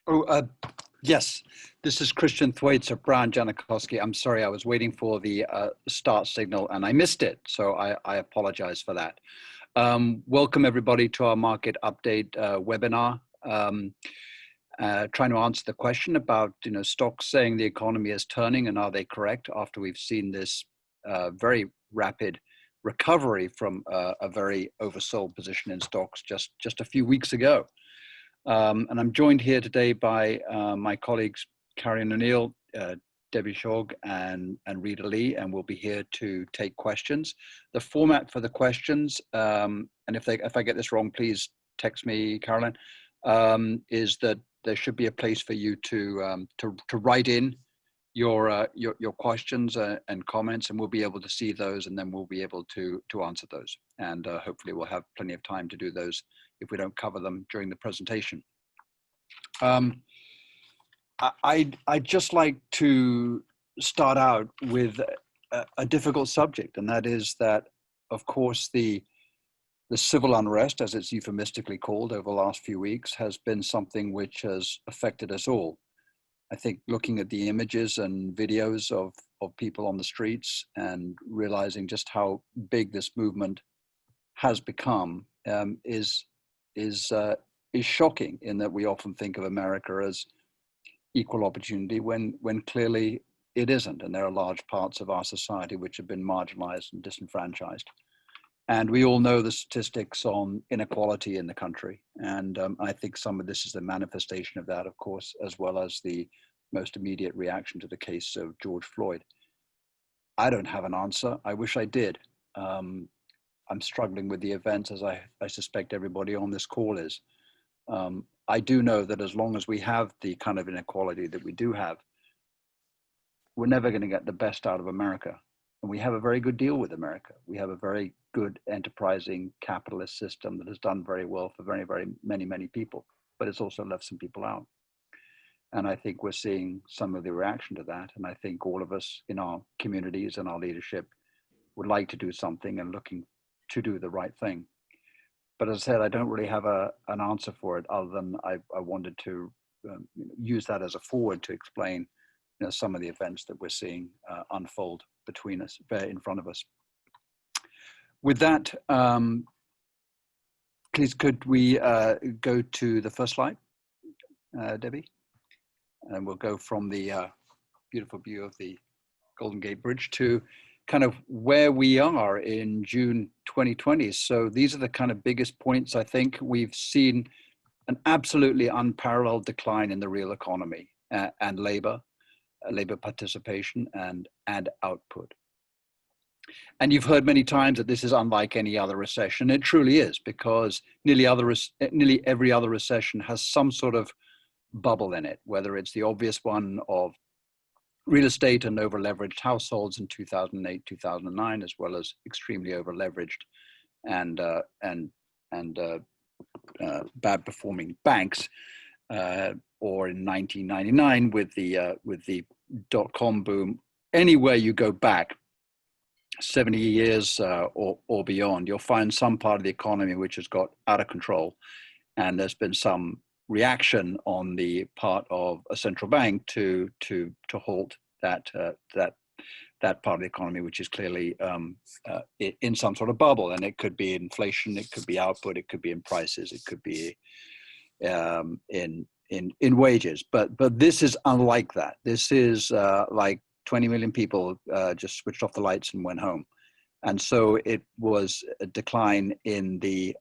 Oh, yes, this is Christian Thwaites of Brown Janikowski. I'm sorry, I was waiting for the start signal and I missed it, so I apologize for that. Welcome everybody to our market update webinar. Trying to answer the question about stocks saying the economy is turning, and are they correct after we've seen this very rapid recovery from a very oversold position in stocks just a few weeks ago. And I'm joined here today by my colleagues, Karen O'Neill, Debbie Shog, and Rita Lee, and we'll be here to take questions. The format for the questions, and if I get this wrong, please text me, Caroline, is that there should be a place for you to write in your questions and comments, and we'll be able to see those, and then we'll be able to answer those. And hopefully we'll have plenty of time to do those if we don't cover them during the presentation. I'd just like to start out with a difficult subject, and that is that, of course, the civil unrest, as it's euphemistically called, over the last few weeks has been something which has affected us all. I think looking at the images and videos of people on the streets and realizing just how big this movement has become is shocking, in that we often think of America as equal opportunity when clearly it isn't, and there are large parts of our society which have been marginalized and disenfranchised. And we all know the statistics on inequality in the country, and I think some of this is a manifestation of that, of course, as well as the most immediate reaction to the case of George Floyd. I don't have an answer. I wish I did. I'm struggling with the events, as I suspect everybody on this call is. I do know that as long as we have the kind of inequality that we do have, we're never going to get the best out of America. And we have a very good deal with America. We have a very good enterprising capitalist system that has done very well for very, very many people, but it's also left some people out. And I think we're seeing some of the reaction to that. And I think all of us in our communities and our leadership would like to do something and looking to do the right thing. But as I said, I don't really have an answer for it, other than I wanted to use that as a forward to explain some of the events that we're seeing unfold between us, in front of us. With that, please could we go to the first slide, Debbie? And we'll go from the beautiful view of the Golden Gate Bridge to kind of where we are in June 2020. So these are the kind of biggest points. I think we've seen an absolutely unparalleled decline in the real economy and labor participation and output. And you've heard many times that this is unlike any other recession. It truly is, because nearly every other recession has some sort of bubble in it, whether it's the obvious one of real estate and over-leveraged households in 2008, 2009, as well as extremely over-leveraged and bad-performing banks, or in 1999 with the dot-com boom. Anywhere you go back 70 years or beyond, you'll find some part of the economy which has got out of control, and there's been some reaction on the part of a central bank to halt that part of the economy, which is clearly in some sort of bubble. And it could be inflation, it could be output, it could be in prices, it could be in wages. But this is unlike that. This is like 20 million people just switched off the lights and went home. And so it was a decline in the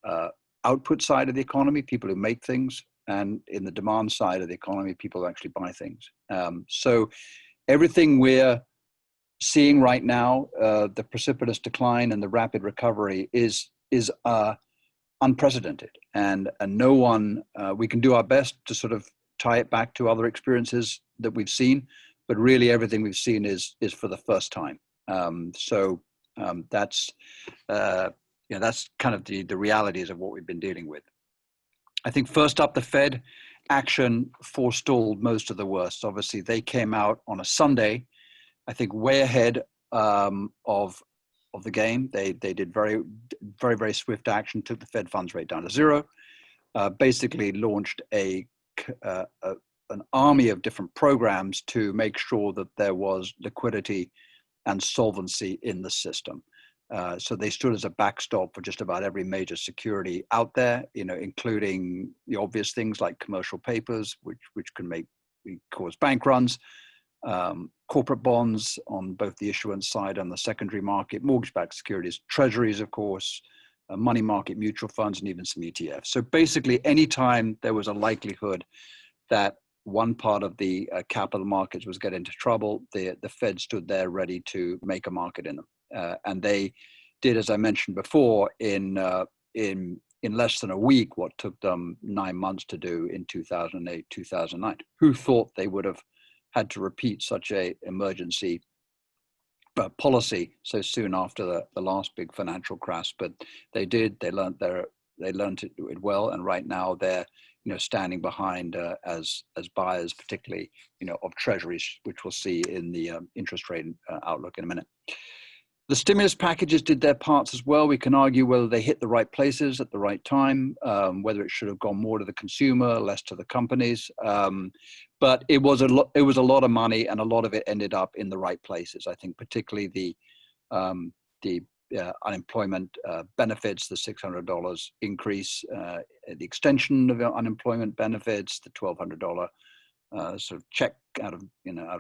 output side of the economy, people who make things, and in the demand side of the economy, people who actually buy things. So everything we're seeing right now, the precipitous decline and the rapid recovery is unprecedented. And no one, we can do our best to sort of tie it back to other experiences that we've seen, but really everything we've seen is for the first time. That's kind of the realities of what we've been dealing with. I think first up, the Fed action forestalled most of the worst. Obviously, they came out on a Sunday, I think way ahead of the game. They did very, very swift action, took the Fed funds rate down to zero, basically launched a an army of different programs to make sure that there was liquidity and solvency in the system. So they stood as a backstop for just about every major security out there, including the obvious things like commercial papers, which can cause bank runs, corporate bonds on both the issuance side and the secondary market, mortgage-backed securities, treasuries, of course, money market mutual funds, and even some ETFs. So basically, anytime there was a likelihood that one part of the capital markets was getting into trouble, the Fed stood there ready to make a market in them. And they did, as I mentioned before, in less than a week, what took them 9 months to do in 2008, 2009. Who thought they would have had to repeat such a emergency policy so soon after the last big financial crash? But they did. They learned it well, and right now they're standing behind as buyers, particularly of treasuries, which we'll see in the interest rate outlook in a minute. The stimulus packages did their parts as well. We can argue whether they hit the right places at the right time, whether it should have gone more to the consumer, less to the companies. But it was a lot of money, and a lot of it ended up in the right places. I think particularly the unemployment benefits, the $600 increase, the extension of unemployment benefits, the $1,200 sort of check out of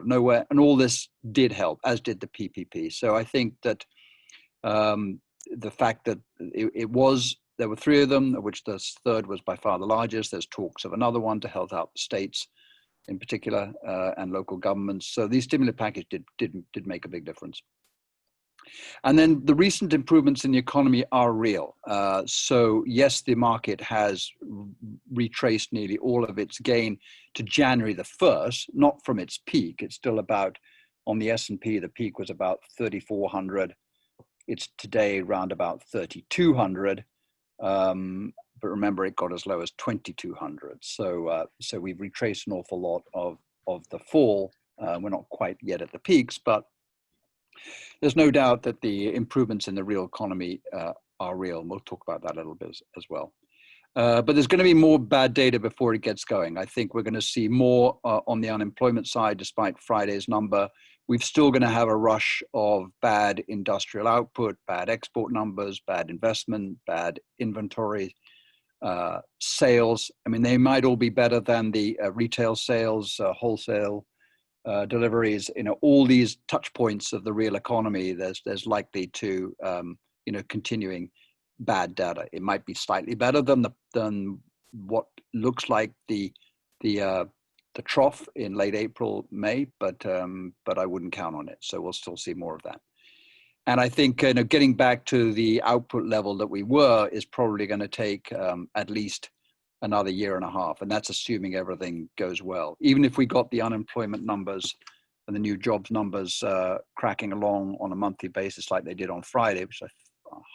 nowhere, and all this did help, as did the PPP. So I think that the fact that there were three of them, of which the third was by far the largest. There's talks of another one to help out the states in particular and local governments. So these stimulus packages did make a big difference. And then the recent improvements in the economy are real. So yes, the market has retraced nearly all of its gain to January the 1st, not from its peak. It's still about, on the S&P, the peak was about 3,400. It's today around about 3,200. But remember, it got as low as 2,200. So we've retraced an awful lot of the fall. We're not quite yet at the peaks, but there's no doubt that the improvements in the real economy are real. And we'll talk about that a little bit as well. But there's going to be more bad data before it gets going. I think we're going to see more on the unemployment side, despite Friday's number. We're still going to have a rush of bad industrial output, bad export numbers, bad investment, bad inventory sales. I mean, they might all be better than the retail sales, wholesale deliveries. All these touch points of the real economy, there's likely to continuing bad data. It might be slightly better than what looks like the trough in late April, May, but I wouldn't count on it. So we'll still see more of that. And I think getting back to the output level that we were is probably going to take at least another year and a half, and that's assuming everything goes well. Even if we got the unemployment numbers and the new jobs numbers cracking along on a monthly basis like they did on Friday, which is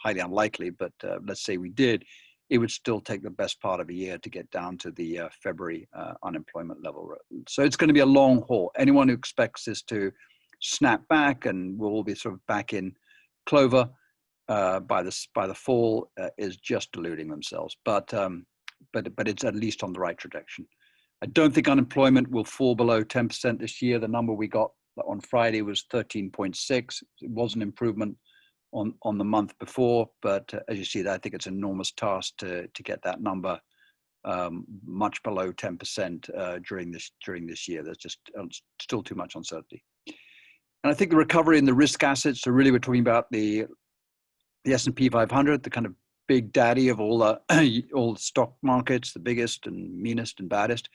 highly unlikely, but let's say we did, it would still take the best part of a year to get down to the February unemployment level. So it's going to be a long haul. Anyone who expects this to snap back and we'll all be sort of back in clover by the fall is just deluding themselves. But it's at least on the right trajectory. I don't think unemployment will fall below 10% this year. The number we got on Friday was 13.6. It was an improvement on the month before, but as you see, I think it's an enormous task to get that number much below 10% during this year. There's just still too much uncertainty. And I think the recovery in the risk assets, so really we're talking about the S&P 500, the kind of big daddy of all the stock markets, the biggest and meanest and baddest.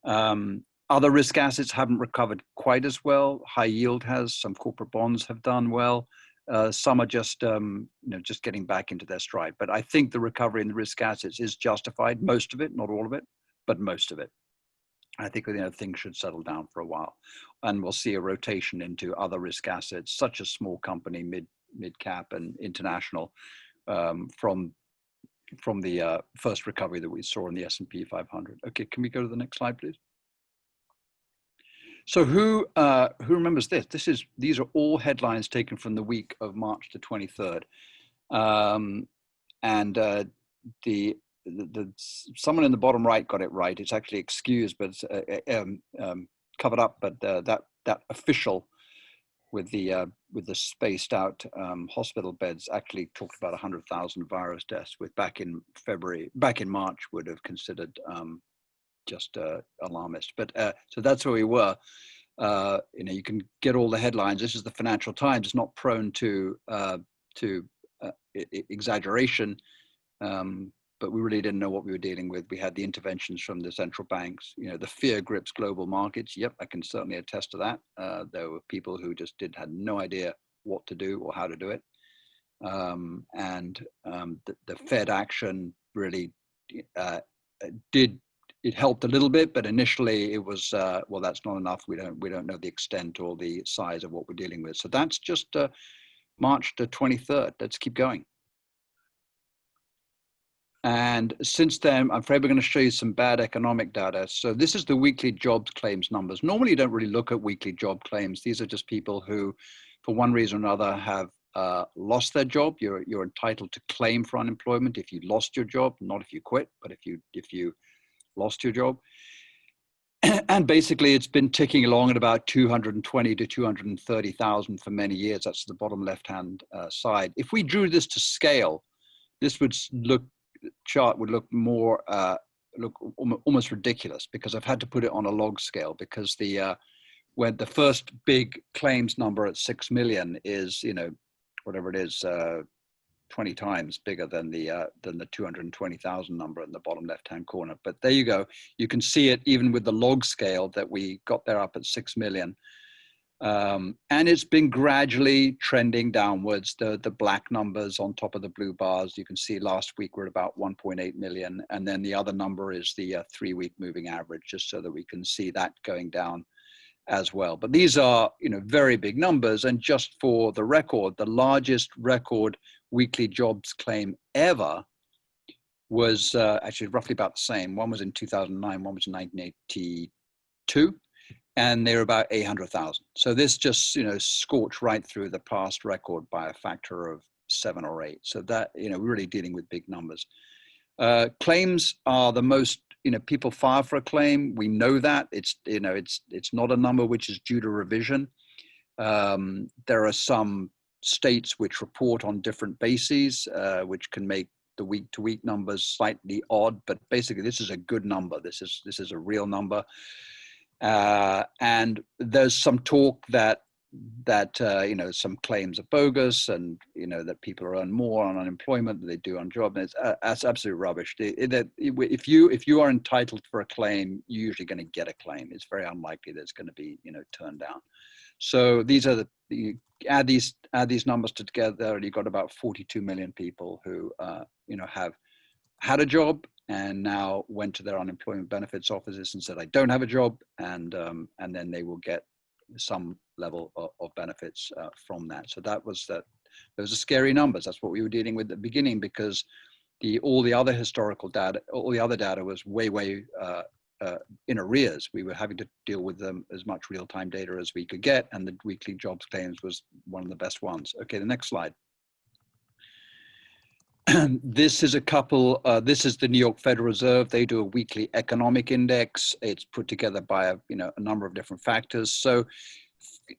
Other risk assets haven't recovered quite as well. High yield has, some corporate bonds have done well. Some are just getting back into their stride. But I think the recovery in the risk assets is justified. Most of it, not all of it, but most of it. I think things should settle down for a while, and we'll see a rotation into other risk assets, such as small company, mid cap, and international, from the first recovery that we saw in the S&P 500. Okay, can we go to the next slide, please? So who remembers this? These are all headlines taken from the week of March the 23rd, and the someone in the bottom right got it right. It's actually excused, but it's covered up. But that official with the spaced out hospital beds actually talked about 100,000 virus deaths, with back in March would have considered just alarmist. But so that's where we were. You can get all the headlines. This is the Financial Times. It's not prone to exaggeration, but we really didn't know what we were dealing with. We had the interventions from the central banks. The fear grips global markets. Yep, I can certainly attest to that. There were people who just had no idea what to do or how to do it. The Fed action really it helped a little bit, but initially it was, well, that's not enough. We don't know the extent or the size of what we're dealing with. So that's just March the 23rd. Let's keep going. And since then, I'm afraid we're going to show you some bad economic data. So this is the weekly jobs claims numbers. Normally, you don't really look at weekly job claims. These are just people who, for one reason or another, have lost their job. You're entitled to claim for unemployment if you lost your job, not if you quit, but if you lost your job. And basically, it's been ticking along at about 220 to 230,000 for many years. That's the bottom left-hand side. If we drew this to scale, this chart would look more almost ridiculous, because I've had to put it on a log scale, because when the first big claims number at 6 million is, whatever it is, 20 times bigger than the 220,000 number in the bottom left-hand corner. But there you go. You can see it even with the log scale that we got there up at 6 million. And it's been gradually trending downwards. The black numbers on top of the blue bars, you can see last week we're at about 1.8 million. And then the other number is the 3-week moving average, just so that we can see that going down as well. But these are, very big numbers. And just for the record, the largest record weekly jobs claim ever was actually roughly about the same. One was in 2009, one was in 1982. And they're about 800,000. So this just, scorched right through the past record by a factor of 7 or 8. So that, we're really dealing with big numbers. Claims are the most, people file for a claim. We know that. It's not a number which is due to revision. There are some states which report on different bases, which can make the week-to-week numbers slightly odd. But basically, this is a good number. This is a real number. And there's some talk that some claims are bogus, and that people earn more on unemployment than they do on job. And that's absolute rubbish. If you are entitled for a claim, you're usually going to get a claim. It's very unlikely that it's going to be turned down. So these are you add these numbers together, and you've got about 42 million people who have had a job and now went to their unemployment benefits offices and said, I don't have a job, and then they will get some level of benefits from that. So those are scary numbers. That's what we were dealing with at the beginning, because all the other historical data, all the other data was way in arrears. We were having to deal with them as much real-time data as we could get, and the weekly jobs claims was one of the best ones. Okay, the next slide. This is this is the New York Federal Reserve. They do a weekly economic index. It's put together by a number of different factors. So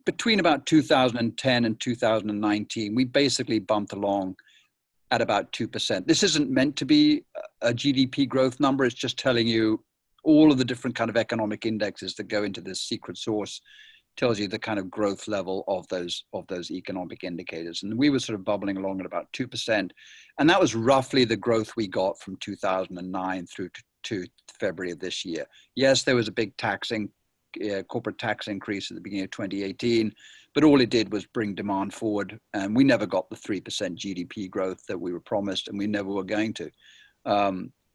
between about 2010 and 2019, we basically bumped along at about 2%. This isn't meant to be a GDP growth number. It's just telling you all of the different kind of economic indexes that go into this secret sauce. Tells you the kind of growth level of those economic indicators. And we were sort of bubbling along at about 2%. And that was roughly the growth we got from 2009 through to February of this year. Yes, there was a big corporate tax increase at the beginning of 2018, but all it did was bring demand forward. And we never got the 3% GDP growth that we were promised, and we never were going to.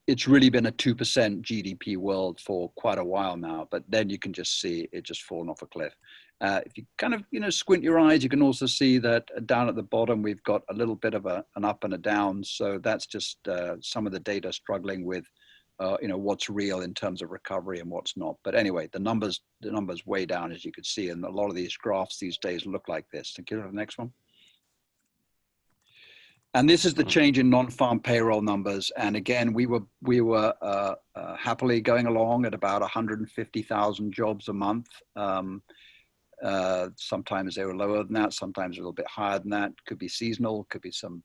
It's really been a 2% GDP world for quite a while now, but then you can just see it just fallen off a cliff. If you kind of, squint your eyes, you can also see that down at the bottom, we've got a little bit of an up and a down. So that's just some of the data struggling with, what's real in terms of recovery and what's not. But anyway, the numbers way down, as you can see, and a lot of these graphs these days look like this. Thank you. The next one. And this is the change in non-farm payroll numbers. And again, we were happily going along at about 150,000 jobs a month. Sometimes they were lower than that, sometimes a little bit higher than that. Could be seasonal, could be some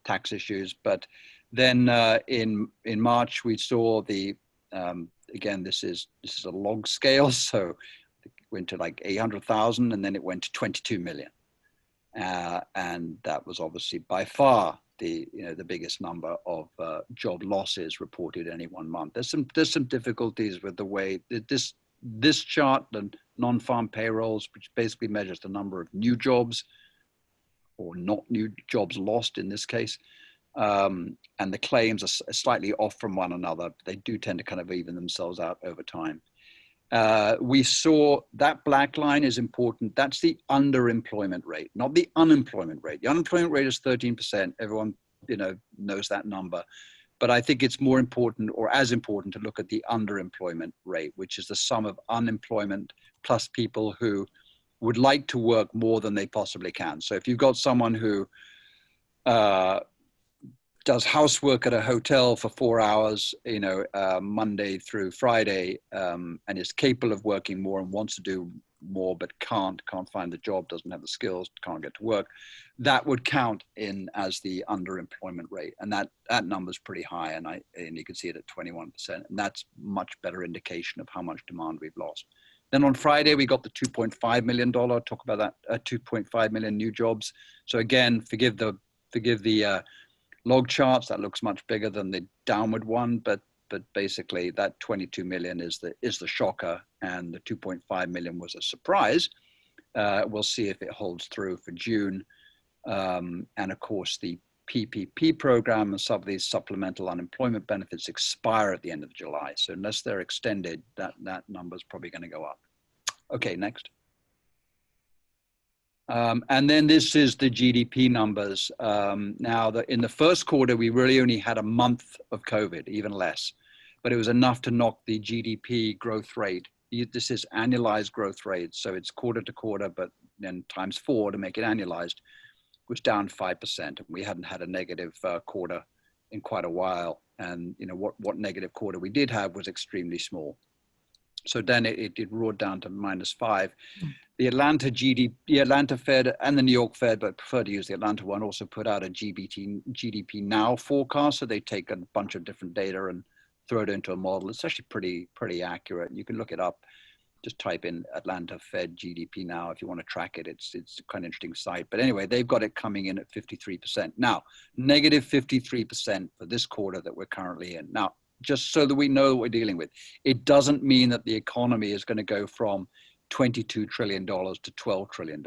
tax issues. But then in March, we saw the, again, this is a log scale. So it went to like 800,000 and then it went to 22 million. And that was obviously by far the biggest number of job losses reported any one month. There's some difficulties with the way this chart, the non-farm payrolls, which basically measures the number of new jobs or not new jobs lost in this case, and the claims are slightly off from one another. They do tend to kind of even themselves out over time. We saw that black line is important. That's the underemployment rate, not the unemployment rate. The unemployment rate is 13%. Everyone, knows that number. But I think it's more important, or as important, to look at the underemployment rate, which is the sum of unemployment plus people who would like to work more than they possibly can. So if you've got someone who does housework at a hotel for 4 hours, Monday through Friday, and is capable of working more and wants to do more, but can't find the job, doesn't have the skills, can't get to work, that would count in as the underemployment rate. And that number is pretty high. And you can see it at 21%. And that's much better indication of how much demand we've lost. Then on Friday, we got the $2.5 million, talk about that, 2.5 million new jobs. So again, forgive the log charts, that looks much bigger than the downward one, but basically that 22 million is the shocker, and the 2.5 million was a surprise. We'll see if it holds through for June. And of course, the PPP program and some of these supplemental unemployment benefits expire at the end of July. So unless they're extended, that number is probably going to go up. Okay, next. And then this is the GDP numbers. Now, in the first quarter, we really only had a month of COVID, even less, but it was enough to knock the GDP growth rate. This is annualized growth rate, so it's quarter to quarter, but then times 4 to make it annualized, was down 5%. We hadn't had a negative quarter in quite a while, and what negative quarter we did have was extremely small. So then it roared down to -5. The Atlanta Fed and the New York Fed, but I prefer to use the Atlanta one, also put out a GDP Now forecast. So they take a bunch of different data and throw it into a model. It's actually pretty accurate. You can look it up. Just type in Atlanta Fed GDP Now if you want to track it. It's kind of interesting site. But anyway, they've got it coming in at 53%. Now, -53% for this quarter that we're currently in. Now, just so that we know what we're dealing with, it doesn't mean that the economy is going to go from $22 trillion to $12 trillion.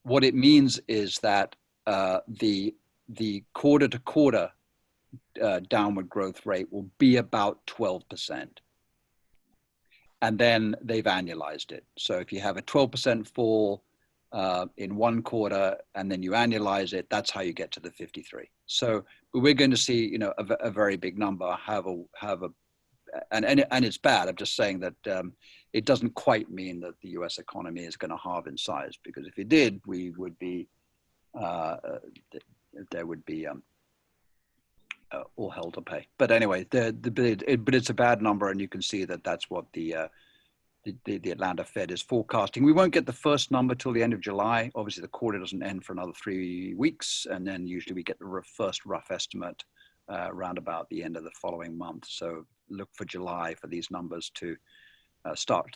What it means is that the quarter to quarter downward growth rate will be about 12%. And then they've annualized it. So if you have a 12% fall in one quarter and then you annualize it, that's how you get to the 53. So we're going to see, a very big number and it's bad. I'm just saying that it doesn't quite mean that the U.S. economy is going to halve in size, because if it did, we would be there would be all hell to pay. But anyway, but it's a bad number, and you can see that that's what the Atlanta Fed is forecasting. We won't get the first number till the end of July. Obviously, the quarter doesn't end for another 3 weeks, and then usually we get the first rough estimate around about the end of the following month. So look for July for these numbers to start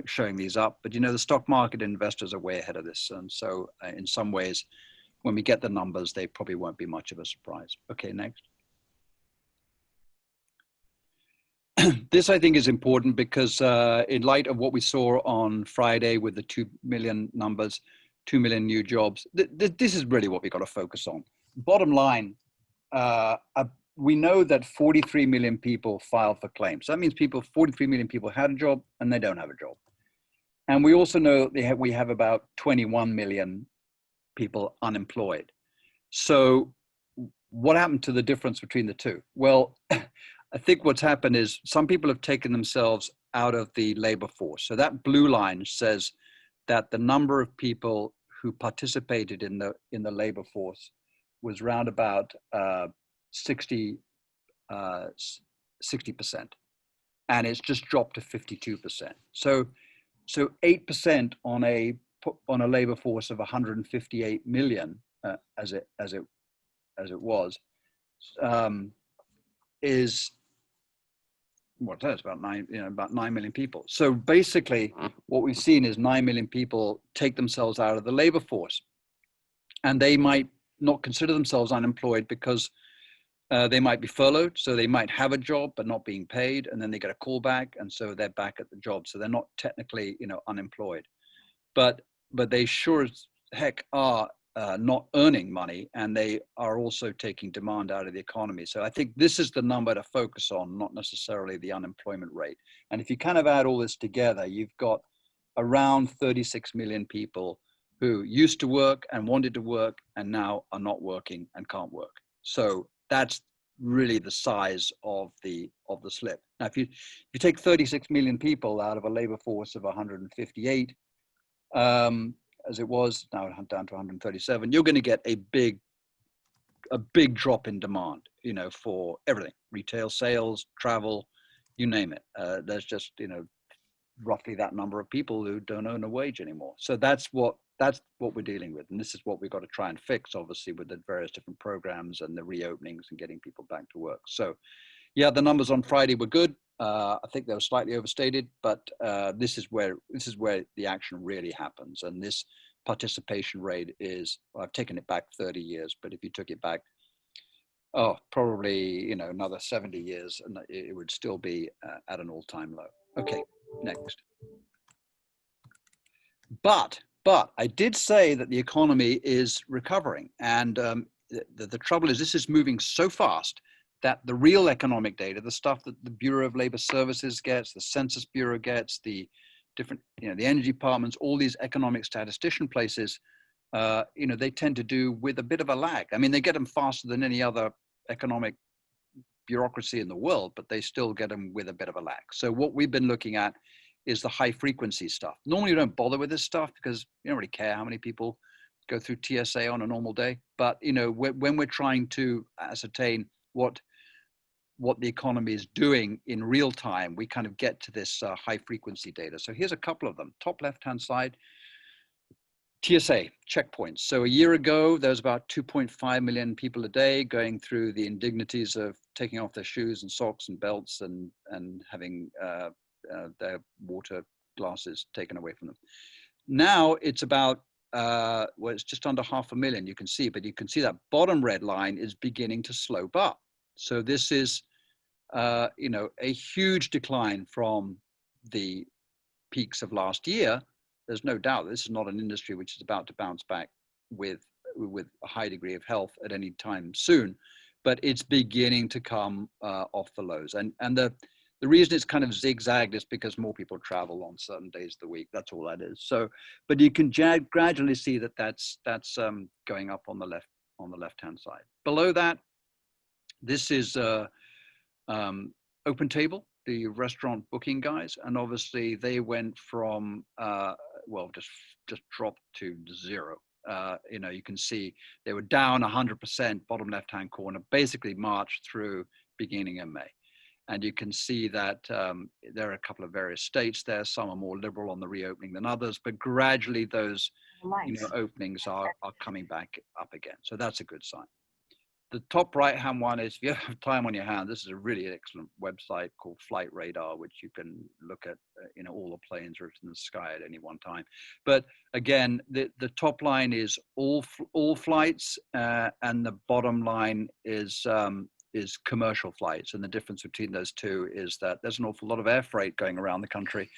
showing these up. But the stock market investors are way ahead of this, and so in some ways, when we get the numbers, they probably won't be much of a surprise. Okay, next. This, I think, is important because in light of what we saw on Friday with the 2 million numbers, 2 million new jobs, this is really what we got to focus on. Bottom line, we know that 43 million people filed for claims. So that means 43 million people had a job and they don't have a job. And we also know we have about 21 million people unemployed. So what happened to the difference between the two? Well, I think what's happened is some people have taken themselves out of the labor force. So that blue line says that the number of people who participated in the labor force was round about 60%, and it's just dropped to 52%. So 8% on a labor force of 158 million, as it was, is what that's about 9 million people. So basically, what we've seen is 9 million people take themselves out of the labor force, and they might not consider themselves unemployed because they might be furloughed, so they might have a job but not being paid, and then they get a call back, and so they're back at the job. So they're not technically, unemployed, but they sure as heck are not earning money, and they are also taking demand out of the economy. So I think this is the number to focus on, not necessarily the unemployment rate. And if you kind of add all this together, you've got around 36 million people who used to work and wanted to work and now are not working and can't work. So that's really the size of the slip. Now, if you take 36 million people out of a labor force of 158, as it was, now down to 137, you're going to get a big drop in demand, for everything: retail, sales, travel, you name it. There's just, roughly that number of people who don't earn a wage anymore. So that's what we're dealing with, and this is what we've got to try and fix, obviously, with the various different programs and the reopenings and getting people back to work. So, yeah, the numbers on Friday were good. I think they were slightly overstated, but this is where the action really happens. And this participation rate is, well, I've taken it back 30 years, but if you took it back, probably another 70 years, and it would still be at an all-time low. Okay, next. But I did say that the economy is recovering, and the trouble is this is moving so fast that the real economic data, the stuff that the Bureau of Labor Services gets, the Census Bureau gets, the different, the energy departments, all these economic statistician places, they tend to do with a bit of a lag. I mean, they get them faster than any other economic bureaucracy in the world, but they still get them with a bit of a lag. So what we've been looking at is the high frequency stuff. Normally you don't bother with this stuff because you don't really care how many people go through TSA on a normal day. But when we're trying to ascertain what the economy is doing in real time, we kind of get to this high frequency data. So here's a couple of them. Top left-hand side, TSA checkpoints. So a year ago, there was about 2.5 million people a day going through the indignities of taking off their shoes and socks and belts and having their water glasses taken away from them. Now it's about, it's just under 500,000, you can see, but you can see that bottom red line is beginning to slope up. So this is, a huge decline from the peaks of last year. There's no doubt that this is not an industry which is about to bounce back with a high degree of health at any time soon, but it's beginning to come off the lows. And the reason it's kind of zigzagged is because more people travel on certain days of the week. That's all that is. So, but you can gradually see that that's going up on the left-hand side. Below that, this is OpenTable, the restaurant booking guys, and obviously they went from just dropped to zero. You can see they were down 100%, bottom left-hand corner, basically March through beginning of May. And you can see that there are a couple of various states there. Some are more liberal on the reopening than others, but gradually those openings are coming back up again. So that's a good sign. The top right-hand one is, if you have time on your hand, this is a really excellent website called Flight Radar, which you can look at, all the planes are in the sky at any one time. But again, the top line is all flights, and the bottom line is commercial flights. And the difference between those two is that there's an awful lot of air freight going around the country.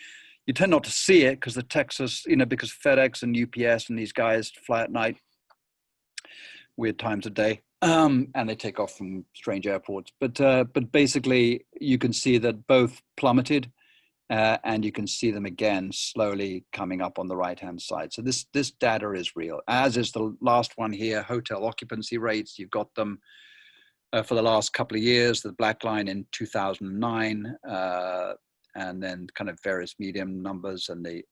You tend not to see it because the Texas, because FedEx and UPS and these guys fly at night, weird times of day. And they take off from strange airports, but basically you can see that both plummeted, and you can see them again slowly coming up on the right-hand side. So this data is real, as is the last one here. Hotel occupancy rates, you've got them for the last couple of years. The black line in 2009, and then kind of various medium numbers, and the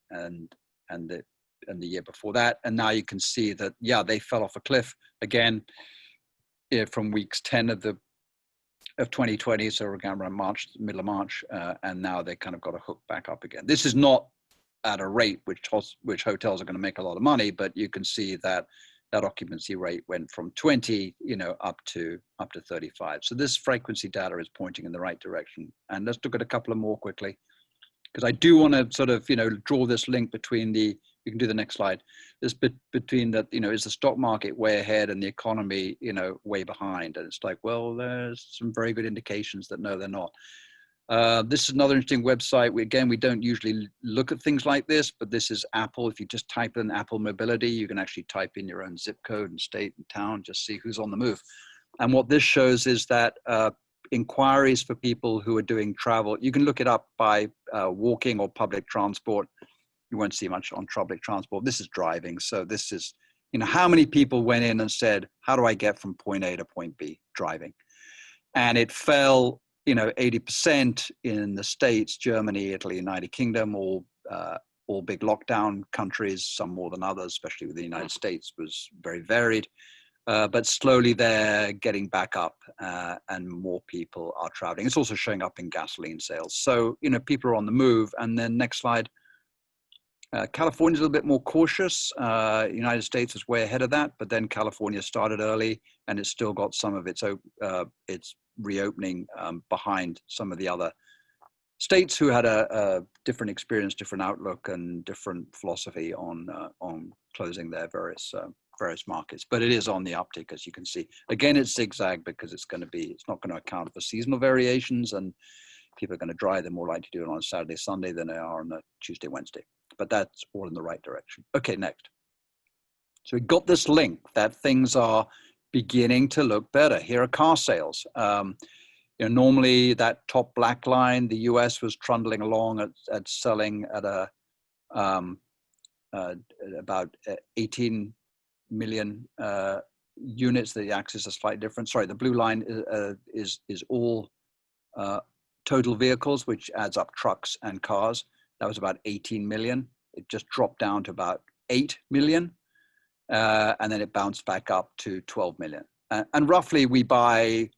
year before that. And now you can see that, yeah, they fell off a cliff again. from weeks 10 of 2020, so around March, middle of March, and now they kind of got a hook back up again. This is not at a rate which hotels are going to make a lot of money, but you can see that that occupancy rate went from 20, up to 35. So this frequency data is pointing in the right direction. And let's look at a couple of more quickly, because I do want to sort of, draw this link between you can do the next slide, this bit between that, is the stock market way ahead and the economy, way behind? And it's like, well, there's some very good indications that no, they're not. This is another interesting website. We don't usually look at things like this, but this is Apple. If you just type in Apple Mobility, you can actually type in your own zip code and state and town, just see who's on the move. And what this shows is that inquiries for people who are doing travel, you can look it up by walking or public transport. You won't see much on public transport. This is driving. So this is, how many people went in and said, how do I get from point A to point B driving? And it fell 80% in the States, Germany, Italy, United Kingdom, all big lockdown countries, some more than others, especially with the United States, was very varied. But slowly they're getting back up and more people are traveling. It's also showing up in gasoline sales. So, people are on the move. And then next slide. California's a little bit more cautious. United States was way ahead of that, but then California started early and it's still got some of its reopening behind some of the other states who had a different experience, different outlook, and different philosophy on closing their various markets. But it is on the uptick, as you can see. Again, it's zigzag because it's not going to account for seasonal variations, and people are going to drive. They're more likely to do it on a Saturday, Sunday than they are on a Tuesday, Wednesday. But that's all in the right direction. Okay, next. So we got this link that things are beginning to look better. Here are car sales. Normally that top black line, the US was trundling along at selling at about 18 million units. The axis is slightly different. Sorry, the blue line is all total vehicles, which adds up trucks and cars. That was about 18 million. It just dropped down to about 8 million. And then it bounced back up to 12 million. And roughly we buy,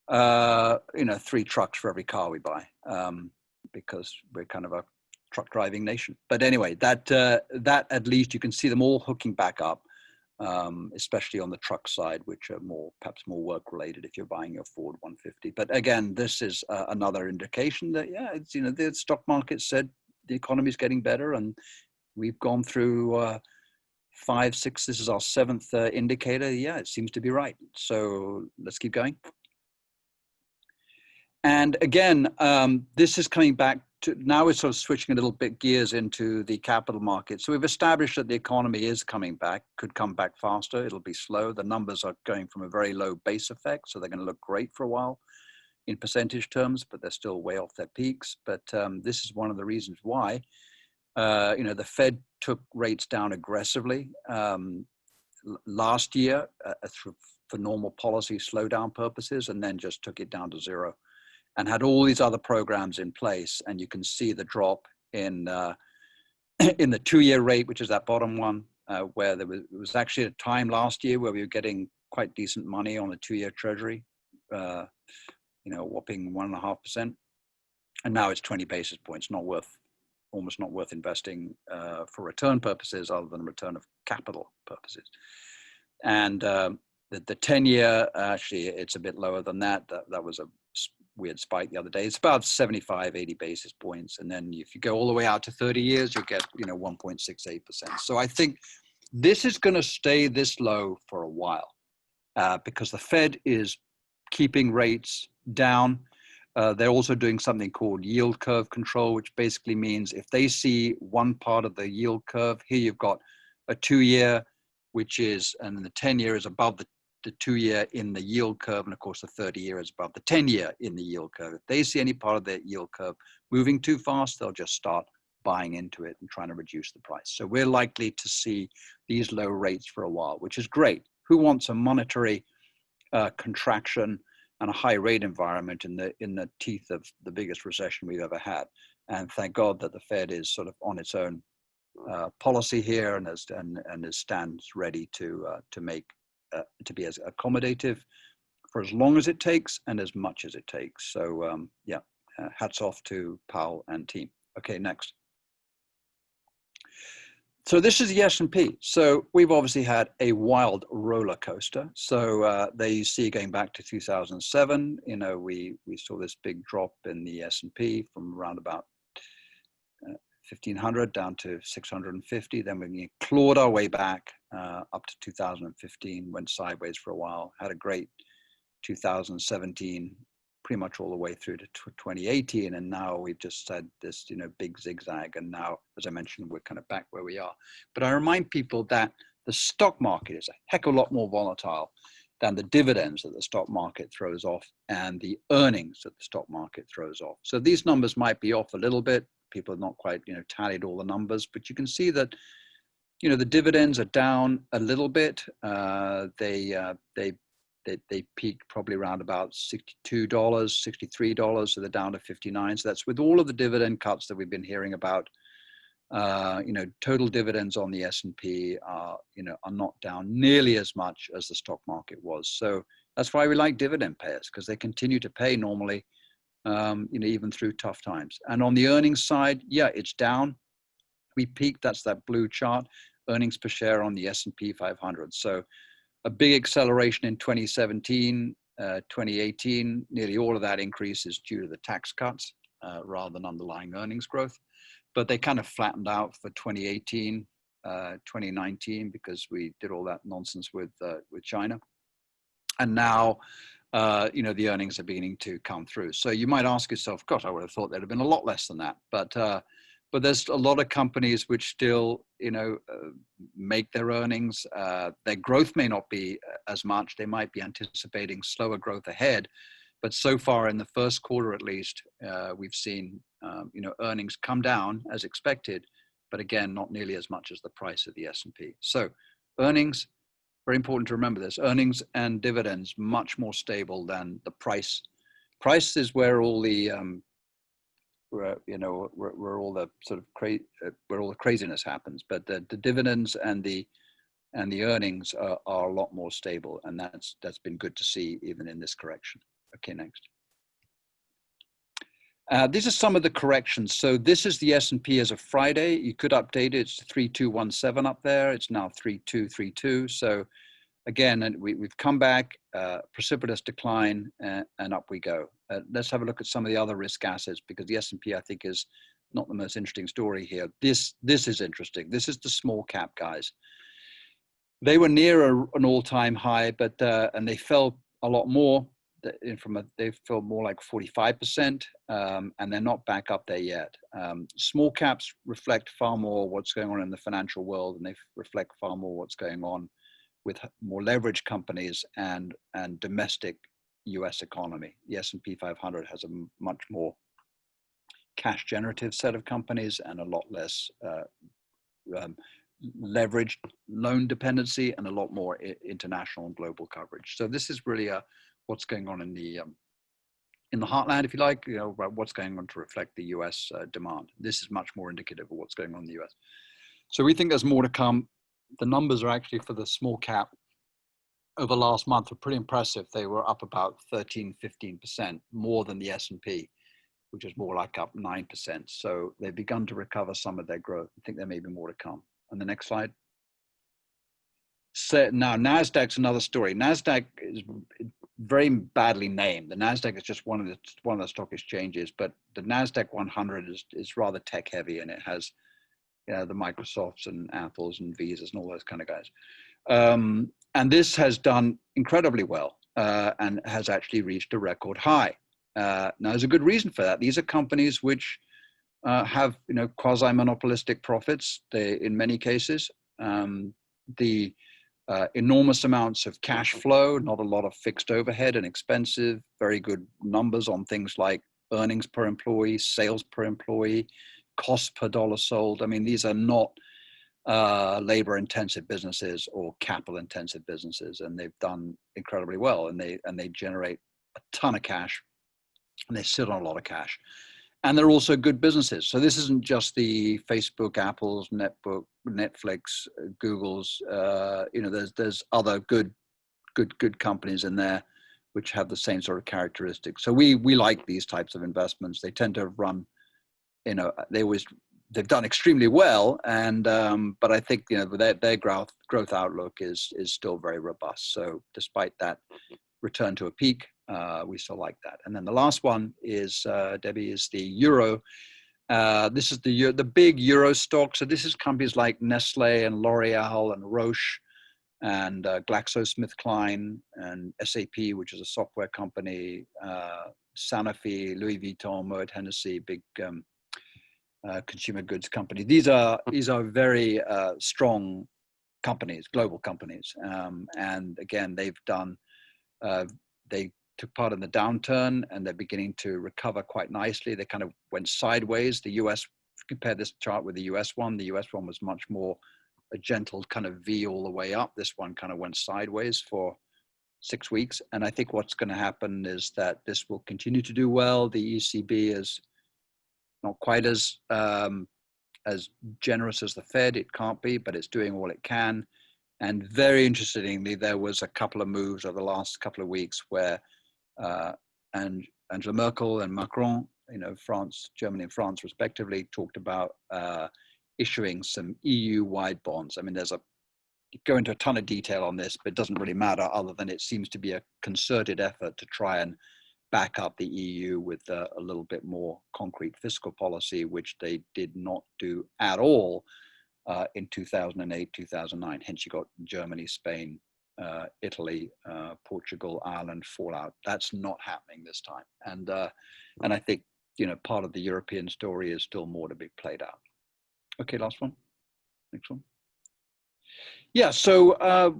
3 trucks for every car we buy, because we're kind of a truck driving nation. But anyway, that at least you can see them all hooking back up, especially on the truck side, which are perhaps more work related if you're buying your Ford 150. But again, this is another indication that, it's, the stock market said the economy is getting better, and we've gone through 5, 6, this is our 7th indicator. Yeah, it seems to be right. So let's keep going. And again, this is coming back to, now we're sort of switching a little bit gears into the capital market. So we've established that the economy is coming back, could come back faster. It'll be slow. The numbers are going from a very low base effect, so they're going to look great for a while in percentage terms, but they're still way off their peaks. But this is one of the reasons why, the Fed took rates down aggressively last year for normal policy slowdown purposes, and then just took it down to 0. And had all these other programs in place. And you can see the drop in the 2-year rate, which is that bottom one, where it was actually a time last year where we were getting quite decent money on the 2-year treasury, whopping 1.5%. And now it's 20 basis points, almost not worth investing for return purposes other than return of capital purposes. And the 10-year, actually, it's a bit lower than that. That was a weird spike the other day. It's about 75, 80 basis points. And then if you go all the way out to 30 years, you get, 1.68%. So I think this is going to stay this low for a while because the Fed is keeping rates down. They're also doing something called yield curve control, which basically means if they see one part of the yield curve, here you've got a 2-year, which is, and the 10-year is above the 2-year in the yield curve, and of course the 30-year is above the 10-year in the yield curve. If they see any part of that yield curve moving too fast, they'll just start buying into it and trying to reduce the price. So we're likely to see these low rates for a while, which is great. Who wants a monetary contraction and a high rate environment in the teeth of the biggest recession we've ever had? And thank God that the Fed is sort of on its own policy here and stands ready to make to be as accommodative for as long as it takes and as much as it takes. So yeah, hats off to Powell and team. Okay, next. So this is the S&P. So we've obviously had a wild roller coaster. So there you see, going back to 2007, you know, we saw this big drop in the S&P from around about 1,500 down to 650. Then we clawed our way back up to 2015, went sideways for a while, had a great 2017, pretty much all the way through to 2018, and now we've just had this, you know, big zigzag, and now, as I mentioned, we're kind of back where we are. But I remind people that the stock market is a heck of a lot more volatile than the dividends that the stock market throws off and the earnings that the stock market throws off. So these numbers might be off a little bit. People have not quite, you know, tallied all the numbers, but you can see that, you know, the dividends are down a little bit. They peaked probably around about $62, $63, so they're down to 59. So that's with all of the dividend cuts that we've been hearing about. You know, total dividends on the S&P are, you know, are not down nearly as much as the stock market was. So that's why we like dividend payers, because they continue to pay normally, you know, even through tough times. And on the earnings side, yeah, it's down. We peaked, that's that blue chart, earnings per share on the S&P 500. So a big acceleration in 2017, 2018, nearly all of that increase is due to the tax cuts rather than underlying earnings growth. But they kind of flattened out for 2018, 2019, because we did all that nonsense with China. And now, you know, the earnings are beginning to come through. So you might ask yourself, gosh, I would have thought there'd have been a lot less than that. But there's a lot of companies which still, you know, make their earnings. Their growth may not be as much. They might be anticipating slower growth ahead. But so far in the first quarter, at least, we've seen, you know, earnings come down as expected, but again, not nearly as much as the price of the S&P. So earnings, very important to remember this, earnings and dividends much more stable than the price. Price is where all the you know, where all the sort of where all the craziness happens, but the dividends and the earnings are a lot more stable, and that's been good to see even in this correction. Okay, next. These are some of the corrections. So this is the S&P as of Friday. You could update it. It's 3217 up there. It's now 3232. So again, we've come back, precipitous decline, and up we go. Let's have a look at some of the other risk assets, because the S&P, I think, is not the most interesting story here. This is interesting. This is the small cap guys. They were near an all-time high, but and they fell a lot more. They fell more like 45%, and they're not back up there yet. Small caps reflect far more what's going on in the financial world, and they reflect far more what's going on with more leveraged companies and domestic US economy. The S&P 500 has a much more cash generative set of companies and a lot less leveraged loan dependency and a lot more international and global coverage. So this is really what's going on in the heartland, if you like, you know, what's going on to reflect the US demand. This is much more indicative of what's going on in the US. So we think there's more to come. The numbers are actually for the small cap over last month are pretty impressive. They were up about 13, 15% more than the S&P, which is more like up 9%. So they've begun to recover some of their growth. I think there may be more to come. On the next slide. So now Nasdaq's another story. Nasdaq is very badly named. The Nasdaq is just one of the stock exchanges, but the Nasdaq 100 is rather tech heavy, and it has, you know, the Microsofts and Apples and Visas and all those kind of guys. And this has done incredibly well and has actually reached a record high. Now, there's a good reason for that. These are companies which have, you know, quasi-monopolistic profits. They, in many cases, the enormous amounts of cash flow, not a lot of fixed overhead and expensive, very good numbers on things like earnings per employee, sales per employee, cost per dollar sold. I mean, these are not labor intensive businesses or capital intensive businesses, and they've done incredibly well, and they generate a ton of cash, and they sit on a lot of cash, and they're also good businesses. So this isn't just the Facebook, Apples, Netflix, Google's. You know, there's other good good companies in there, which have the same sort of characteristics. So we like these types of investments. They tend to have run, they've done extremely well, and but I think their growth outlook is still very robust. So despite that return to a peak, we still like that. And then the last one is Debbie, is the euro. This is the big euro stock. So this is companies like Nestle and L'Oreal and Roche and GlaxoSmithKline and SAP, which is a software company, Sanofi, Louis Vuitton, Moet Hennessy, big consumer goods company. These are very strong companies, global companies, and again, they took part in the downturn, and they're beginning to recover quite nicely. They kind of went sideways. The US, compare this chart with the US one. The US one was much more a gentle kind of V all the way up. This one kind of went sideways for 6 weeks. And I think what's going to happen is that this will continue to do well. The ECB is not quite as generous as the Fed. It can't be, but it's doing all it can. And very interestingly, there was a couple of moves over the last couple of weeks where Angela Merkel and Macron, France, Germany and France respectively, talked about issuing some EU-wide bonds. I mean, you go into a ton of detail on this, but it doesn't really matter other than it seems to be a concerted effort to try and back up the EU with a little bit more concrete fiscal policy, which they did not do at all in 2008, 2009. Hence you got Germany, Spain, Italy, Portugal, Ireland fallout. That's not happening this time. And I think, part of the European story is still more to be played out. Okay, last one. Next one. Yeah, so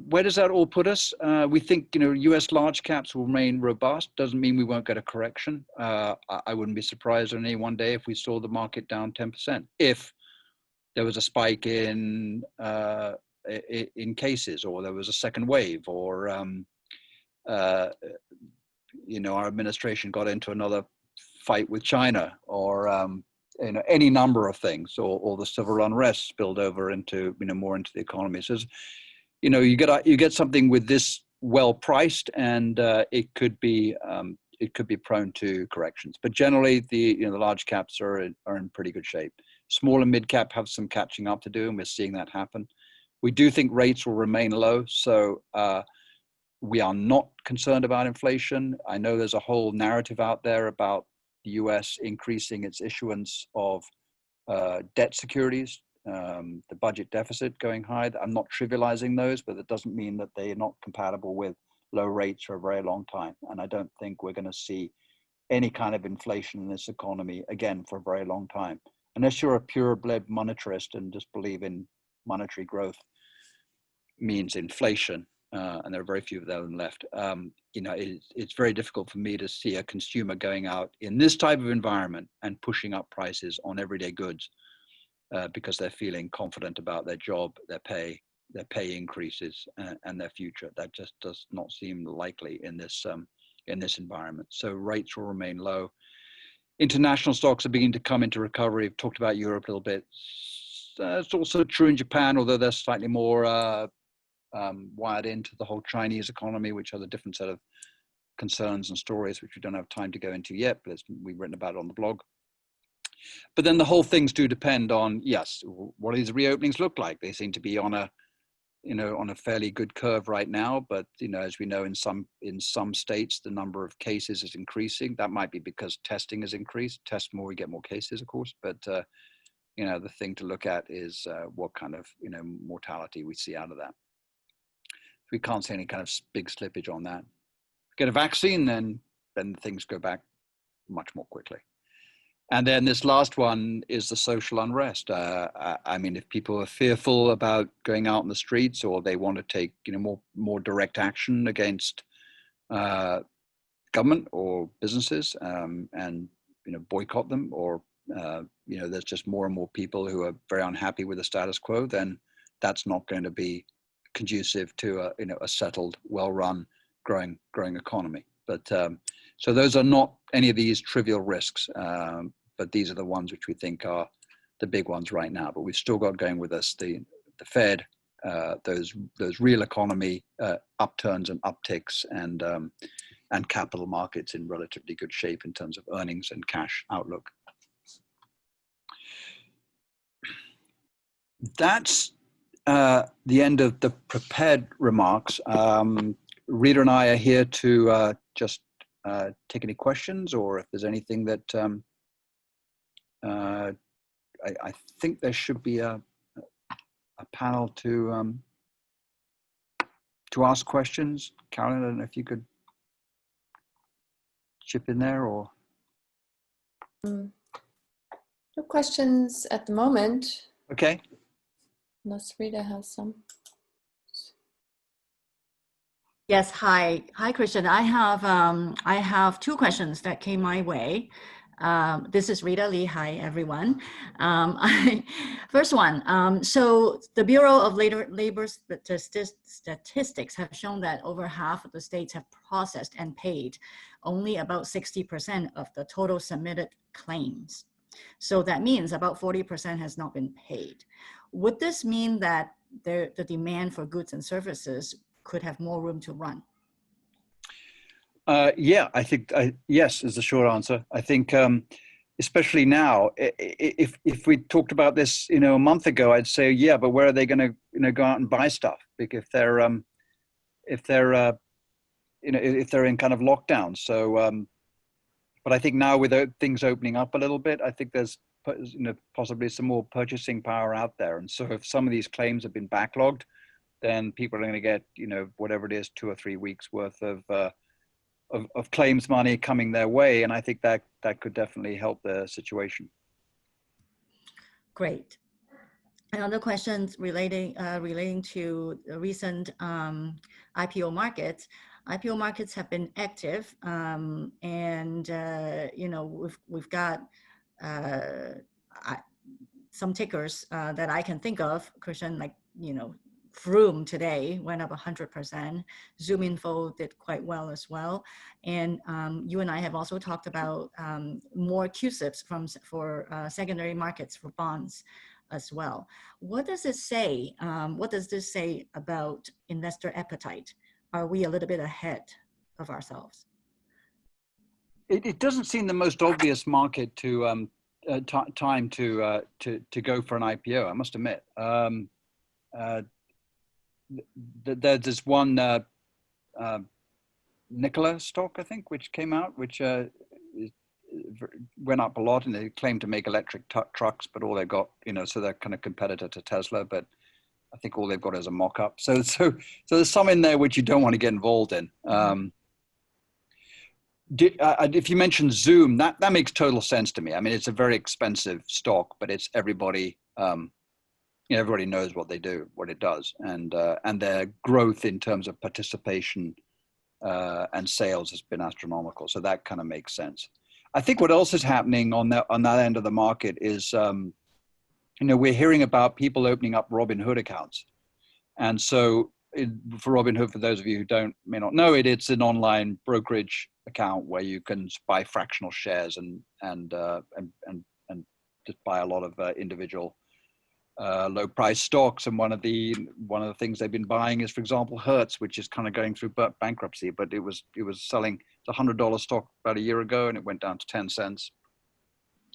where does that all put us? We think, US large caps will remain robust. Doesn't mean we won't get a correction. I wouldn't be surprised on any one day if we saw the market down 10%. If there was a spike in cases, or there was a second wave, or our administration got into another fight with China, or any number of things, or the civil unrest spilled over into more into the economy. So you get something with this well priced, and it could be prone to corrections. But generally, the large caps are in pretty good shape. Small and mid cap have some catching up to do, and we're seeing that happen. We do think rates will remain low, so we are not concerned about inflation. I know there's a whole narrative out there about the US increasing its issuance of debt securities, the budget deficit going high. I'm not trivializing those, but that doesn't mean that they are not compatible with low rates for a very long time. And I don't think we're going to see any kind of inflation in this economy again for a very long time. Unless you're a pure-blood monetarist and just believe in monetary growth means inflation, and there are very few of them left. It's very difficult for me to see a consumer going out in this type of environment and pushing up prices on everyday goods because they're feeling confident about their job, their pay increases, and their future. That just does not seem likely in this environment. So rates will remain low. International stocks are beginning to come into recovery. We've talked about Europe a little bit. It's also true in Japan, although they're slightly more wired into the whole Chinese economy, which has a different set of concerns and stories, which we don't have time to go into yet, but we've written about it on the blog. But then the whole things do depend on, yes, what do these reopenings look like? They seem to be on a fairly good curve right now, but as we know, in some states, the number of cases is increasing. That might be because testing has increased. Test more, we get more cases, of course, but the thing to look at is what kind of mortality we see out of that. We can't see any kind of big slippage on that. Get a vaccine, then things go back much more quickly. And then this last one is the social unrest. I mean, if people are fearful about going out in the streets, or they want to take more direct action against government or businesses, and boycott them, or there's just more and more people who are very unhappy with the status quo, then that's not going to be conducive to a settled, well-run, growing economy. But so those are not any of these trivial risks, but these are the ones which we think are the big ones right now. But we've still got going with us the Fed, those real economy upturns and upticks, and capital markets in relatively good shape in terms of earnings and cash outlook. That's the end of the prepared remarks. Rita and I are here to just take any questions, or if there's anything that I think there should be a panel to ask questions. Carolyn, I don't know if you could chip in there, or no questions at the moment. Okay. Unless Rita has some. Yes, hi, Christian. I have two questions that came my way. This is Rita Lee. Hi, everyone. First one. So the Bureau of Labor Statistics have shown that over half of the states have processed and paid only about 60% of the total submitted claims. So that means about 40% has not been paid. Would this mean that the demand for goods and services could have more room to run? Yeah, I think yes is the short answer. I think especially now, if we talked about this, a month ago, I'd say yeah, but where are they going to, go out and buy stuff? Because if they're in kind of lockdown. So, but I think now with things opening up a little bit, I think there's possibly some more purchasing power out there. And so if some of these claims have been backlogged, then people are going to get, whatever it is, 2 or 3 weeks worth of claims money coming their way. And I think that could definitely help the situation. Great. Another question relating to the recent IPO markets. IPO markets have been active, and we've got some tickers that I can think of, Christian, like Vroom today went up 100%. ZoomInfo did quite well as well, and you and I have also talked about more CUSIPs for secondary markets for bonds as well. What does it say? What does this say about investor appetite? Are we a little bit ahead of ourselves? It doesn't seem the most obvious market to time to go for an IPO, I must admit. There's one Nikola stock, I think, which came out, which went up a lot, and they claim to make electric trucks, but all they've got, so they're kind of competitor to Tesla, but I think all they've got is a mock-up. So there's some in there which you don't want to get involved in. If you mentioned Zoom, that makes total sense to me. I mean, it's a very expensive stock, but it's everybody. Everybody knows what they do, what it does, and their growth in terms of participation and sales has been astronomical. So that kind of makes sense. I think what else is happening on that end of the market is, we're hearing about people opening up Robinhood accounts, and so for Robinhood, for those of you who may not know it, it's an online brokerage account where you can buy fractional shares and just buy a lot of individual low price stocks. And one of the things they've been buying is, for example, Hertz, which is kind of going through bankruptcy, but it was selling the $100 stock about a year ago, and it went down to 10 cents,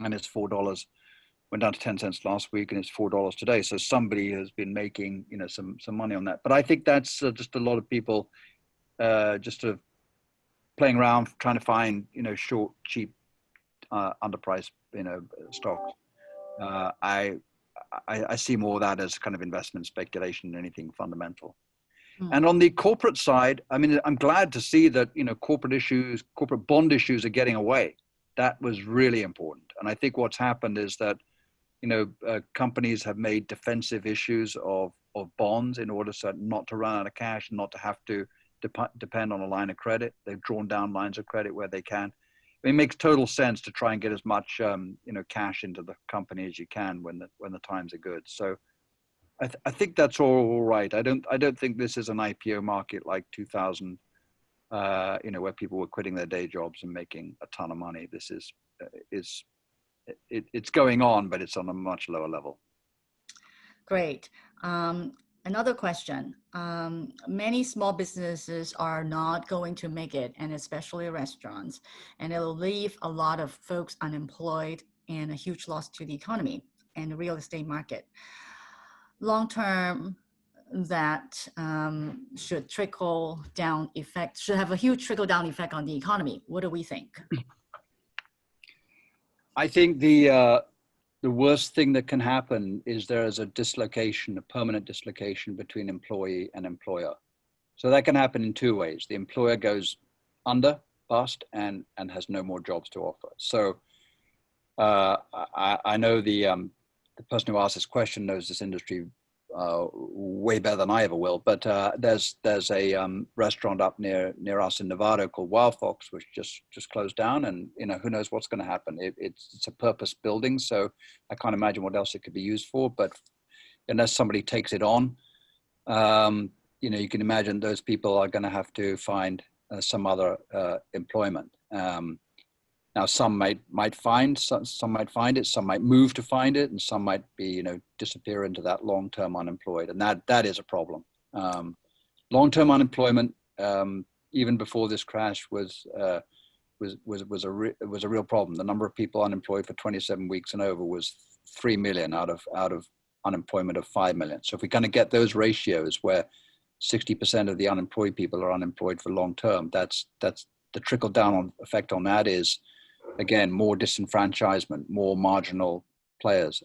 and it's $4. Went down to 10 cents last week, and it's $4 today. So somebody has been making some money on that. But I think that's just a lot of people just sort of playing around, trying to find short, cheap, underpriced stocks. I see more of that as kind of investment speculation than anything fundamental. And on the corporate side, I mean, I'm glad to see that corporate bond issues are getting away. That was really important. And I think what's happened is that companies have made defensive issues of bonds in order not to run out of cash and not to have to depend on a line of credit. They've drawn down lines of credit where they can. It makes total sense to try and get as much cash into the company as you can when the times are good. So I think that's all right. I don't think this is an IPO market like 2000, where people were quitting their day jobs and making a ton of money. This it's going on, but it's on a much lower level. Great. Another question. Many small businesses are not going to make it, and especially restaurants, and it'll leave a lot of folks unemployed and a huge loss to the economy and the real estate market. Long term, that should trickle down effect, should have a huge trickle down effect on the economy. What do we think? I think the worst thing that can happen is there is a dislocation, a permanent dislocation between employee and employer. So that can happen in two ways. The employer goes under, bust, and has no more jobs to offer. So I know the person who asked this question knows this industry way better than I ever will. But there's a restaurant up near us in Nevada called Wild Fox, which just closed down, and who knows what's going to happen. It's a purpose building, so I can't imagine what else it could be used for. But unless somebody takes it on, you can imagine those people are going to have to find some other employment. Now, some might find it, some might move to find it, and some might be, disappear into that long-term unemployed, and that is a problem. Long-term unemployment, even before this crash, was a real problem. The number of people unemployed for 27 weeks and over was 3 million out of unemployment of 5 million. So if we kind of get those ratios where 60% of the unemployed people are unemployed for long term, that's the trickle down effect on that is, again, more disenfranchisement, more marginal players,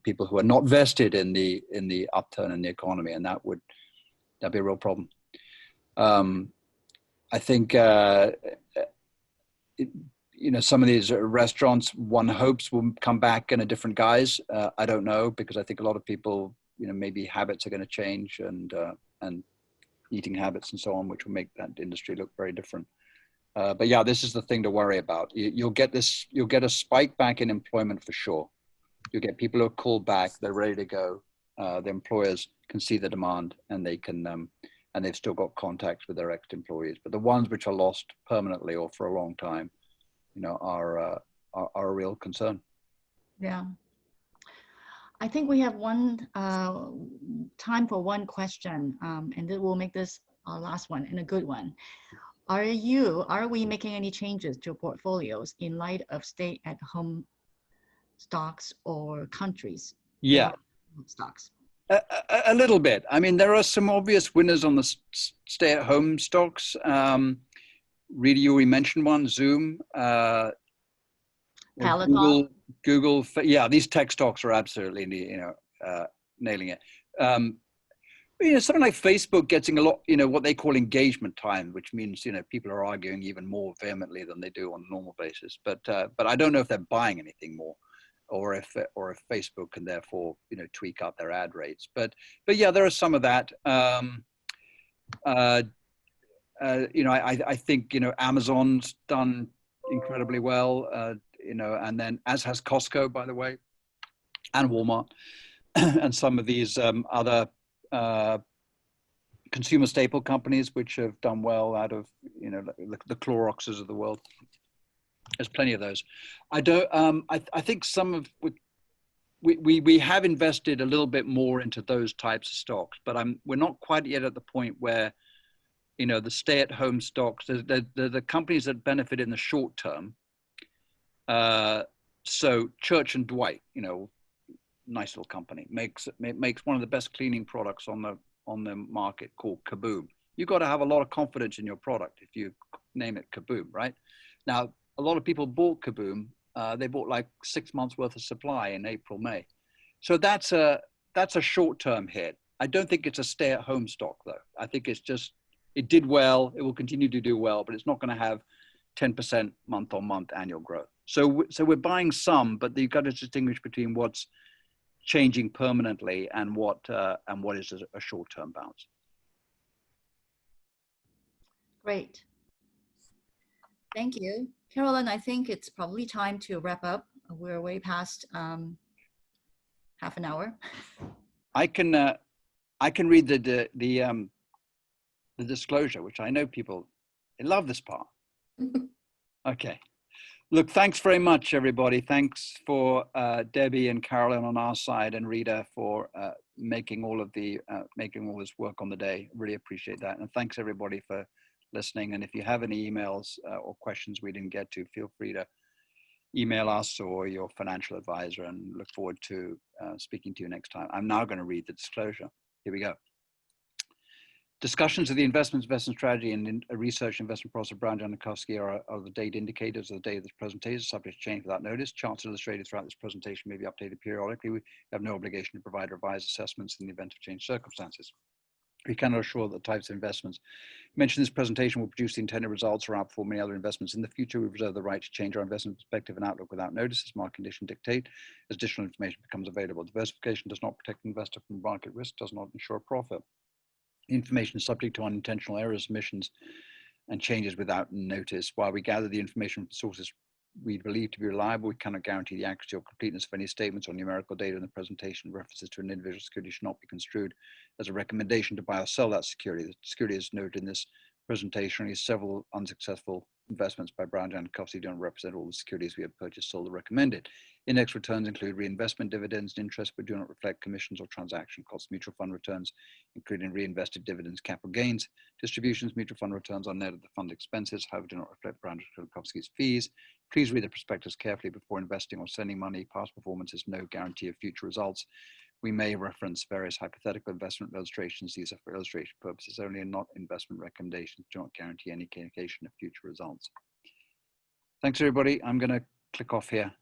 people who are not vested in the upturn in the economy, and that'd be a real problem. I think some of these restaurants, one hopes will come back in a different guise. I don't know, because I think a lot of people, maybe habits are going to change, and eating habits and so on, which will make that industry look very different. But yeah, this is the thing to worry about. You'll get a spike back in employment for sure. You'll get people who are called back, they're ready to go. The employers can see the demand, and they can, and they've still got contacts with their ex-employees. But the ones which are lost permanently or for a long time, are a real concern. Yeah. I think we have time for one question, and then we'll make this our last one, and a good one. Are we making any changes to portfolios in light of stay-at-home stocks or countries? Yeah. Stocks. A little bit. I mean, there are some obvious winners on the stay-at-home stocks. Rita, you already mentioned one, Zoom. Google. Yeah, these tech stocks are absolutely, nailing it. Something like Facebook getting a lot, what they call engagement time, which means, people are arguing even more vehemently than they do on a normal basis. But I don't know if they're buying anything more, or if Facebook can therefore, tweak up their ad rates. But yeah, there is some of that. I think, Amazon's done incredibly well, and then as has Costco, by the way, and Walmart, and some of these other consumer staple companies which have done well out of, the Cloroxes of the world. There's plenty of those. I think some of we have invested a little bit more into those types of stocks, but we're not quite yet at the point where, the stay-at-home stocks, the companies that benefit in the short term. So Church and Dwight, nice little company, makes one of the best cleaning products on the market, called Kaboom. You've got to have a lot of confidence in your product if you name it Kaboom, right? Now, a lot of people bought Kaboom. They bought like 6 months worth of supply in April, May. So that's a short-term hit. I don't think it's a stay-at-home stock though. I think it's just, it did well. It will continue to do well, but it's not going to have 10% month-on-month annual growth. So we're buying some, but you've got to distinguish between what's changing permanently and what is a short-term bounce. Great. Thank you. Carolyn, I think it's probably time to wrap up. We're way past half an hour. I can read the disclosure, which I know people, they love this part. Okay. Look, thanks very much, everybody. Thanks for Debbie and Carolyn on our side, and Rita for making all this work on the day. Really appreciate that. And thanks everybody for listening. And if you have any emails or questions we didn't get to, feel free to email us or your financial advisor, and look forward to speaking to you next time. I'm now going to read the disclosure. Here we go. Discussions of the investment strategy and research investment process of Brown Jankowski are the date indicators of the day of this presentation, subject to change without notice. Charts illustrated throughout this presentation may be updated periodically. We have no obligation to provide revised assessments in the event of changed circumstances. We cannot assure that the types of investments mentioned in this presentation will produce the intended results or outperform many other investments in the future. We reserve the right to change our investment perspective and outlook without notice as market conditions dictate, as additional information becomes available. Diversification does not protect the investor from market risk, does not ensure profit. Information is subject to unintentional errors, omissions, and changes without notice. While we gather the information from sources we believe to be reliable, we cannot guarantee the accuracy or completeness of any statements or numerical data in the presentation. References to an individual security should not be construed as a recommendation to buy or sell that security. The security is noted in this presentation. Only several unsuccessful investments by Brown Jankowski don't represent all the securities we have purchased, sold, or recommended. Index returns include reinvestment dividends and interest, but do not reflect commissions or transaction costs. Mutual fund returns, including reinvested dividends, capital gains, distributions. Mutual fund returns are net of the fund expenses, however, do not reflect Brown Jankowski's fees. Please read the prospectus carefully before investing or sending money. Past performance is no guarantee of future results. We may reference various hypothetical investment illustrations. These are for illustration purposes only and not investment recommendations. Do not guarantee any indication of future results. Thanks, everybody. I'm going to click off here.